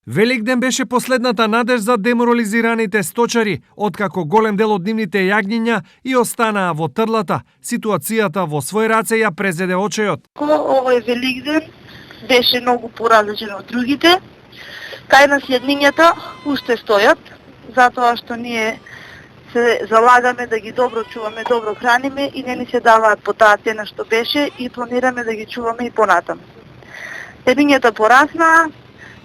Великден беше последната надеж за деморализираните сточари, откако голем дел од нивните јагниња и останаа во трлата. Ситуацијата во свој раце ја презеде очејот. Овој Великден беше многу поразличен од другите. Кај нас јагнињата уште стојат, затоа што ние се залагаме да ги добро чуваме, добро храниме и не ни се даваат по таа цена што беше и планираме да ги чуваме и понатаму. Јагнињата пораснаа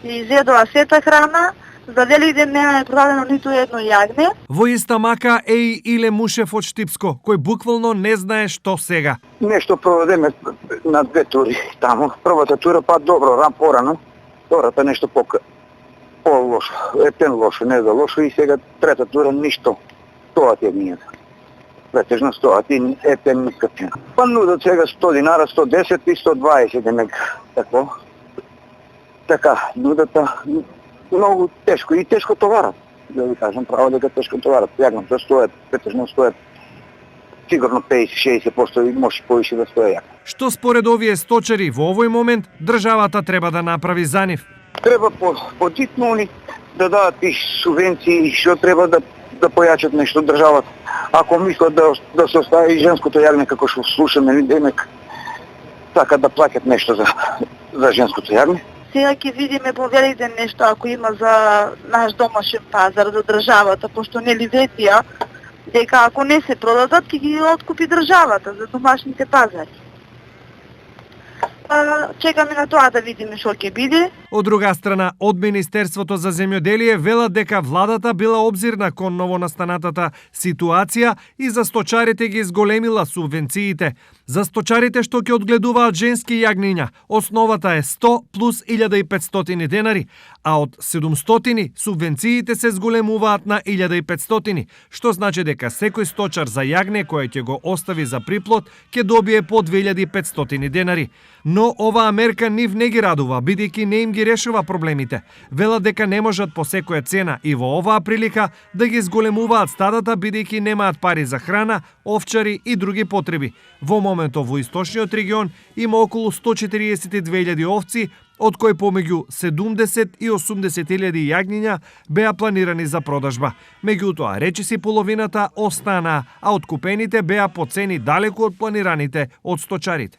и изедоа сета храна. За Великден не е продадено ниту едно јагне. Во иста мака е и Иле Мушев од Штипско, кој буквално не знае што сега. Нешто проведеме на две тури таму. Првата тура па добро, порано. Втората нешто по-лошо. Епен лошо, не за лошо и сега трета тура ништо. Стоат јагнињата. Претежно стоат и епен ниска цена. Па нудат сега 100 динара, 110 и 120 денег. Така, нудата многу тешко и тешко товарат. Да ви кажам право дека тешко товарат. Јагната стоят, претежно стоят сигурно 50-60% и може повише да стои јагна. Што според овие сточари во овој момент државата треба да направи за нив? Треба подитно они да дадат и субвенции, што треба да појачат нешто државата. Ако мислат да се остави и женското јагне како што слушаме, демек така да плаќат нешто за женското јагне. Сега ќе видиме по Великден нешто ако има за наш домашен пазар, за државата, пошто нели ветија дека ако не се продадат, ќе ги откупи државата за домашните пазари. Чекаме на тоа да видиме што ќе биде. Од друга страна, од Министерството за земјоделие велат дека владата била обзирна кон новонастанатата ситуација и за сточарите ги зголемила субвенциите. За сточарите што ќе одгледуваат женски јагниња, основата е 100 плюс 1500 денари, а од 700 субвенциите се зголемуваат на 1500, што значи дека секој сточар за јагне кој ќе го остави за приплод ќе добие по 2500 денари. Но оваа мерка нив не ги радува, бидејќи не им ги решува проблемите. Велат дека не можат по секоја цена и во оваа прилика да ги зголемуваат стадата, бидејќи немаат пари за храна, овчари и други потреби. Во моментов во источниот регион има околу 142.000 овци, од кои помеѓу 70 и 80.000 јагниња беа планирани за продажба. Меѓутоа, речиси половината останаа, а откупените беа по цени далеку од планираните од сточарите.